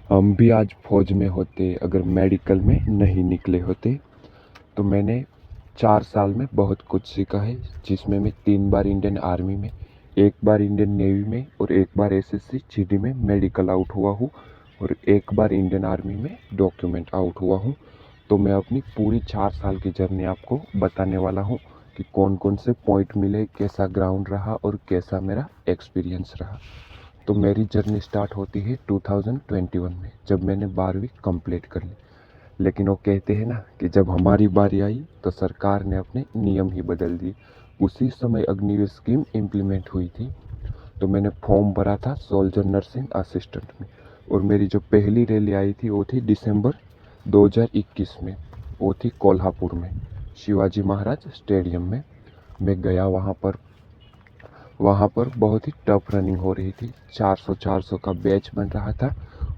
हम भी आज फौज में होते अगर मेडिकल में नहीं निकले होते। तो मैंने 4 साल में बहुत कुछ सीखा है, जिसमें मैं 3 बार इंडियन आर्मी में, एक बार इंडियन नेवी में और एक बार एसएससी जीडी में मेडिकल आउट हुआ हूँ और एक बार इंडियन आर्मी में डॉक्यूमेंट आउट हुआ हूँ। तो मैं अपनी पूरी 4 साल की जर्नी आपको बताने वाला हूँ कि कौन कौन से पॉइंट मिले, कैसा ग्राउंड रहा और कैसा मेरा एक्सपीरियंस रहा। तो मेरी जर्नी स्टार्ट होती है 2021 में, जब मैंने 12वीं कंप्लीट कर ली। लेकिन वो कहते हैं ना कि जब हमारी बारी आई तो सरकार ने अपने नियम ही बदल दिए। उसी समय अग्निवीर स्कीम इम्प्लीमेंट हुई थी। तो मैंने फॉर्म भरा था सोल्जर नर्सिंग असिस्टेंट में, और मेरी जो पहली रैली आई थी वो थी दिसंबर 2021 में। वो थी कोल्हापुर में, शिवाजी महाराज स्टेडियम में। मैं गया वहाँ पर बहुत ही टफ रनिंग हो रही थी। 400-400 का बैच बन रहा था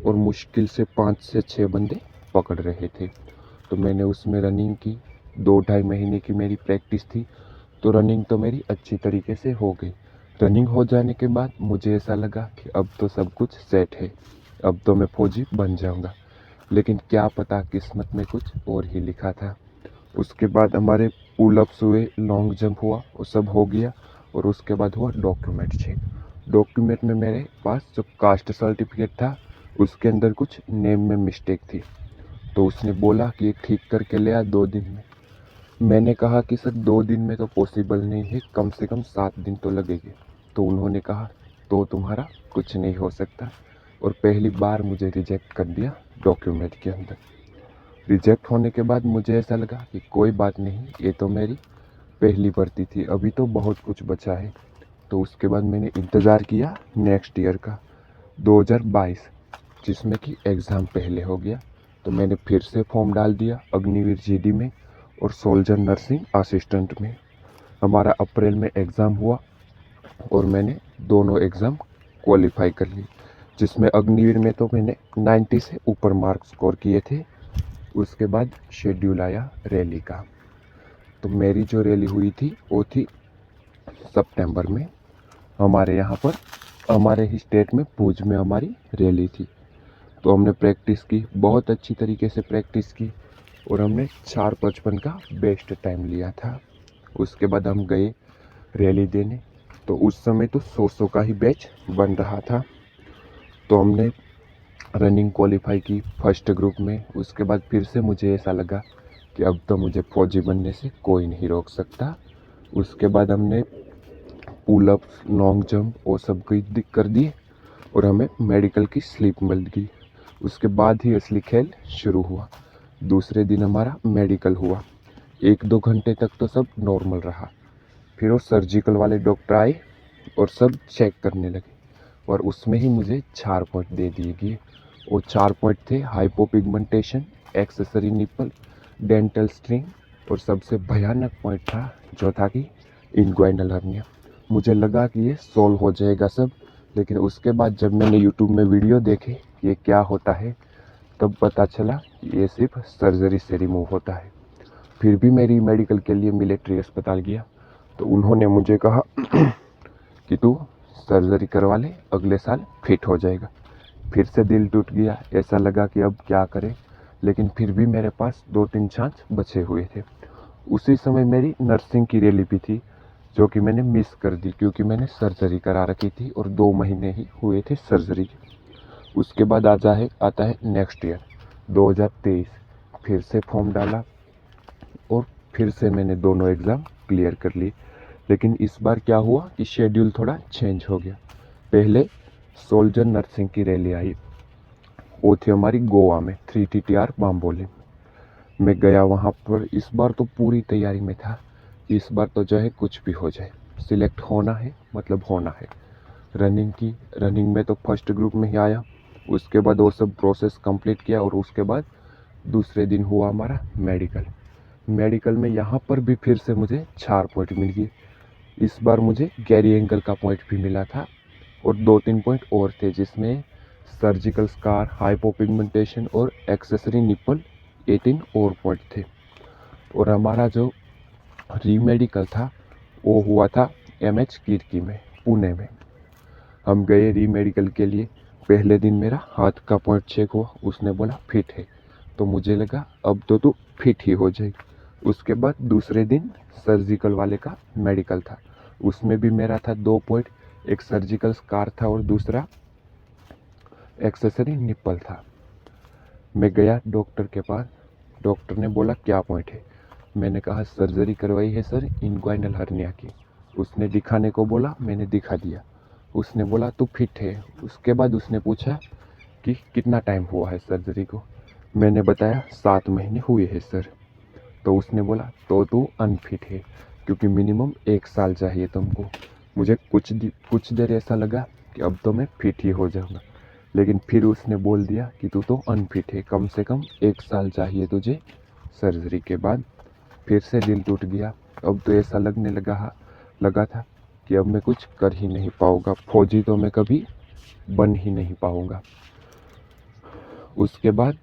और मुश्किल से 5 से 6 बंदे पकड़ रहे थे। तो मैंने उसमें रनिंग की। 2-2.5 महीने की मेरी प्रैक्टिस थी। तो रनिंग तो मेरी अच्छी तरीके से हो गई। रनिंग हो जाने के बाद मुझे ऐसा लगा कि अब तो सब कुछ सेट है, अब तो मैं फौजी बन जाऊंगा। लेकिन क्या पता किस्मत में कुछ और ही लिखा था। उसके बाद हमारे पुलअप्स हुए, लॉन्ग जंप हुआ, वो सब हो गया। और उसके बाद हुआ डॉक्यूमेंट चेक। डॉक्यूमेंट में मेरे पास जो कास्ट सर्टिफिकेट था उसके अंदर कुछ नेम में मिस्टेक थी। तो उसने बोला कि ये ठीक करके ले आ 2 दिन में। मैंने कहा कि सर 2 दिन में तो पॉसिबल नहीं है, कम से कम 7 दिन तो लगेंगे। तो उन्होंने कहा तो तुम्हारा कुछ नहीं हो सकता, और पहली बार मुझे रिजेक्ट कर दिया डॉक्यूमेंट के अंदर। रिजेक्ट होने के बाद मुझे ऐसा लगा कि कोई बात नहीं, ये तो मेरी पहली भर्ती थी, अभी तो बहुत कुछ बचा है। तो उसके बाद मैंने इंतज़ार किया नेक्स्ट ईयर का 2022, जिसमें कि एग्ज़ाम पहले हो गया। तो मैंने फिर से फॉर्म डाल दिया अग्निवीर जीडी में और सोल्जर नर्सिंग असिस्टेंट में। हमारा अप्रैल में एग्ज़ाम हुआ और मैंने दोनों एग्ज़ाम क्वालिफाई कर ली, जिसमें अग्निवीर में तो मैंने 90 से ऊपर मार्क्स स्कोर किए थे। उसके बाद शेड्यूल आया रैली का। तो मेरी जो रैली हुई थी वो थी सितंबर में। हमारे यहाँ पर, हमारे ही स्टेट में भुज में हमारी रैली थी। तो हमने प्रैक्टिस की, बहुत अच्छी तरीके से प्रैक्टिस की, और हमने 4:55 का बेस्ट टाइम लिया था। उसके बाद हम गए रैली देने। तो उस समय तो 100 का ही बैच बन रहा था। तो हमने रनिंग क्वालिफाई की फर्स्ट ग्रुप में। उसके बाद फिर से मुझे ऐसा लगा कि अब तो मुझे फौजी बनने से कोई नहीं रोक सकता। उसके बाद हमने पुलअप्स, लॉन्ग जंप वो सब कर दिए और हमें मेडिकल की स्लिप मिल गई। उसके बाद ही असली खेल शुरू हुआ। दूसरे दिन हमारा मेडिकल हुआ। 1-2 घंटे तक तो सब नॉर्मल रहा। फिर वो सर्जिकल वाले डॉक्टर आए और सब चेक करने लगे, और उसमें ही मुझे 4 पॉइंट दे दिए गए। वो 4 पॉइंट थे hypopigmentation, accessory nipple, dental string, और सबसे भयानक पॉइंट था जो था कि इनग्वाइनल हर्निया। मुझे लगा कि ये सॉल्व हो जाएगा सब, लेकिन उसके बाद जब मैंने यूट्यूब में वीडियो देखे ये क्या होता है, तब पता चला कि ये सिर्फ सर्जरी से रिमूव होता है। फिर भी मेरी मेडिकल के लिए मिलिट्री अस्पताल गया। तो उन्होंने मुझे कहा कि तू सर्जरी करवा ले, अगले साल फिट हो जाएगा। फिर से दिल टूट गया, ऐसा लगा कि अब क्या करें। लेकिन फिर भी मेरे पास 2-3 चांस बचे हुए थे। उसी समय मेरी नर्सिंग की रैली भी थी, जो कि मैंने मिस कर दी क्योंकि मैंने सर्जरी करा रखी थी और 2 महीने ही हुए थे सर्जरी के। उसके बाद आता है नेक्स्ट ईयर 2023। फिर से फॉर्म डाला और फिर से मैंने दोनों एग्ज़ाम क्लियर कर लिए। लेकिन इस बार क्या हुआ कि शेड्यूल थोड़ा चेंज हो गया। पहले सोल्जर नर्सिंग की रैली आई, वो थी हमारी गोवा में 3TTR बाम्बोली। मैं गया वहाँ पर। इस बार तो पूरी तैयारी में था। इस बार तो जो है कुछ भी हो जाए, सिलेक्ट होना है मतलब होना है। रनिंग की, रनिंग में तो फर्स्ट ग्रुप में ही आया। उसके बाद वो सब प्रोसेस कंप्लीट किया और उसके बाद दूसरे दिन हुआ हमारा मेडिकल। मेडिकल में यहाँ पर भी फिर से मुझे 4 पॉइंट मिल गए। इस बार मुझे गैरी एंगल का पॉइंट भी मिला था और 2-3 पॉइंट और थे, जिसमें सर्जिकल स्कार, हाइपोपिगमेंटेशन और एक्सेसरी निपल 18 और पॉइंट थे। और हमारा जो रीमेडिकल था वो हुआ था MH किरकी में, पुणे में। हम गए रीमेडिकल के लिए। पहले दिन मेरा हाथ का पॉइंट चेक हुआ, उसने बोला फिट है, तो मुझे लगा अब तो तू फिट ही हो जाएगी। उसके बाद दूसरे दिन सर्जिकल वाले का मेडिकल था, उसमें भी मेरा था 2 पॉइंट, एक सर्जिकल स्कार था और दूसरा एक्सेसरी निप्पल था। मैं गया डॉक्टर के पास, डॉक्टर ने बोला क्या पॉइंट है, मैंने कहा सर्जरी करवाई है सर इंग्वाइनल हर्निया की। उसने दिखाने को बोला, मैंने दिखा दिया, उसने बोला तू फिट है। उसके बाद उसने पूछा कि कितना टाइम हुआ है सर्जरी को, मैंने बताया 7 महीने हुए हैं सर। तो उसने बोला तो तू अनफिट है, क्योंकि मिनिमम 1 साल चाहिए तुमको। मुझे कुछ देर ऐसा लगा कि अब तो मैं फिट ही हो जाऊंगा, लेकिन फिर उसने बोल दिया कि तू तो अनफिट है, कम से कम 1 साल चाहिए तुझे सर्जरी के बाद। फिर से दिल टूट गया। अब तो ऐसा लगने लगा था कि अब मैं कुछ कर ही नहीं पाऊंगा, फौजी तो मैं कभी बन ही नहीं पाऊंगा। उसके बाद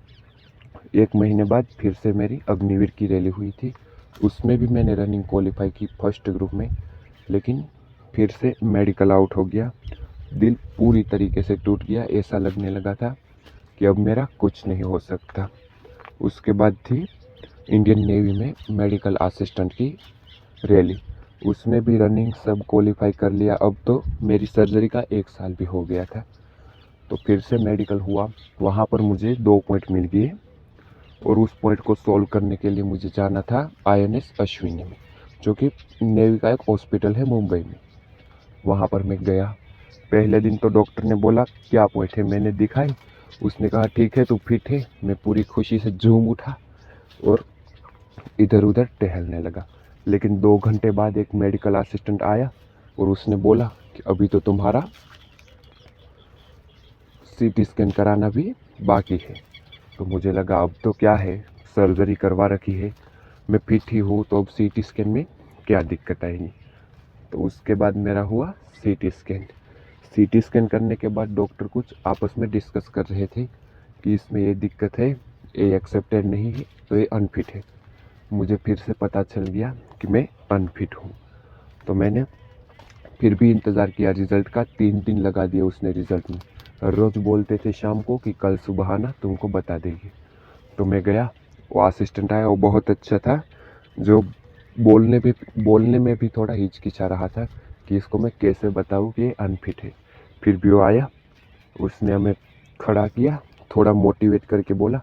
1 महीने बाद फिर से मेरी अग्निवीर की रैली हुई थी, उसमें भी मैंने रनिंग क्वालिफाई की फर्स्ट ग्रुप में, लेकिन फिर से मेडिकल आउट हो गया। दिल पूरी तरीके से टूट गया, ऐसा लगने लगा था कि अब मेरा कुछ नहीं हो सकता। उसके बाद थी इंडियन नेवी में मेडिकल असिस्टेंट की रैली, उसमें भी रनिंग सब क्वालिफाई कर लिया। अब तो मेरी सर्जरी का 1 साल भी हो गया था, तो फिर से मेडिकल हुआ, वहाँ पर मुझे 2 पॉइंट मिल गए और उस पॉइंट को सॉल्व करने के लिए मुझे जाना था INS अश्विनी में, जो कि नेवी का एक हॉस्पिटल है मुंबई में। वहाँ पर मैं गया। पहले दिन तो डॉक्टर ने बोला क्या पॉइंट है, मैंने दिखाई, उसने कहा ठीक है तू फिट है। मैं पूरी खुशी से झूम उठा और इधर उधर टहलने लगा। लेकिन 2 घंटे बाद एक मेडिकल असिस्टेंट आया और उसने बोला कि अभी तो तुम्हारा CT स्कैन कराना भी बाकी है। तो मुझे लगा अब तो क्या है, सर्जरी करवा रखी है, मैं फिट ही हूँ, तो अब CT स्कैन में क्या दिक्कत आएगी। तो उसके बाद मेरा हुआ CT स्कैन। CT स्कैन करने के बाद डॉक्टर कुछ आपस में डिस्कस कर रहे थे कि इसमें ये दिक्कत है, ये एक्सेप्टेड नहीं है, तो ये अनफिट है। मुझे फिर से पता चल गया कि मैं अनफिट हूँ। तो मैंने फिर भी इंतज़ार किया रिज़ल्ट का, 3 दिन लगा दिया उसने रिज़ल्ट में। हर रोज़ बोलते थे शाम को कि कल सुबह आना तुमको बता देगी। तो मैं गया, वो असिस्टेंट आया, वो बहुत अच्छा था, जो बोलने में भी थोड़ा हिचकिचा रहा था कि इसको मैं कैसे बताऊँ कि ये अनफिट है। फिर भी वो आया, उसने हमें खड़ा किया, थोड़ा मोटिवेट करके बोला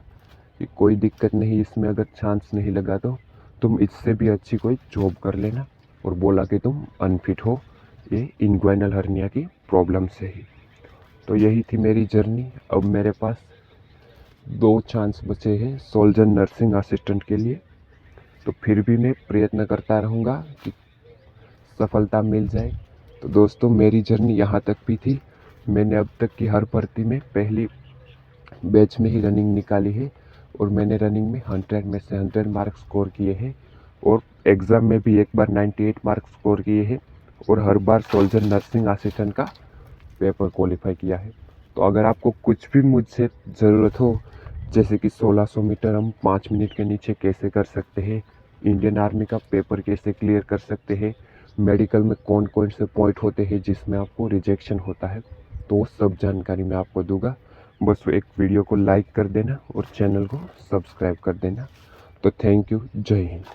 कि कोई दिक्कत नहीं, इसमें अगर चांस नहीं लगा तो तुम इससे भी अच्छी कोई जॉब कर लेना, और बोला कि तुम अनफिट हो ये इंग्वाइनल हर्निया की प्रॉब्लम से ही। तो यही थी मेरी जर्नी। अब मेरे पास 2 चांस बचे हैं सोल्जर नर्सिंग असिस्टेंट के लिए, तो फिर भी मैं प्रयत्न करता रहूँगा कि सफलता मिल जाए। तो दोस्तों मेरी जर्नी यहाँ तक भी थी। मैंने अब तक की हर भर्ती में पहली बैच में ही रनिंग निकाली है, और मैंने रनिंग में 100 में से 100 मार्क्स स्कोर किए हैं, और एग्ज़ाम में भी एक बार 98 मार्क्स स्कोर किए हैं, और हर बार सोल्जर नर्सिंग असिस्टेंट का पेपर क्वालिफाई किया है। तो अगर आपको कुछ भी मुझसे ज़रूरत हो, जैसे कि 1600 मीटर हम 5 मिनट के नीचे कैसे कर सकते हैं, इंडियन आर्मी का पेपर कैसे क्लियर कर सकते हैं, मेडिकल में कौन कौन से पॉइंट होते हैं जिसमें आपको रिजेक्शन होता है, तो वो सब जानकारी मैं आपको दूंगा। बस वो एक वीडियो को लाइक कर देना और चैनल को सब्सक्राइब कर देना। तो थैंक यू, जय हिंद।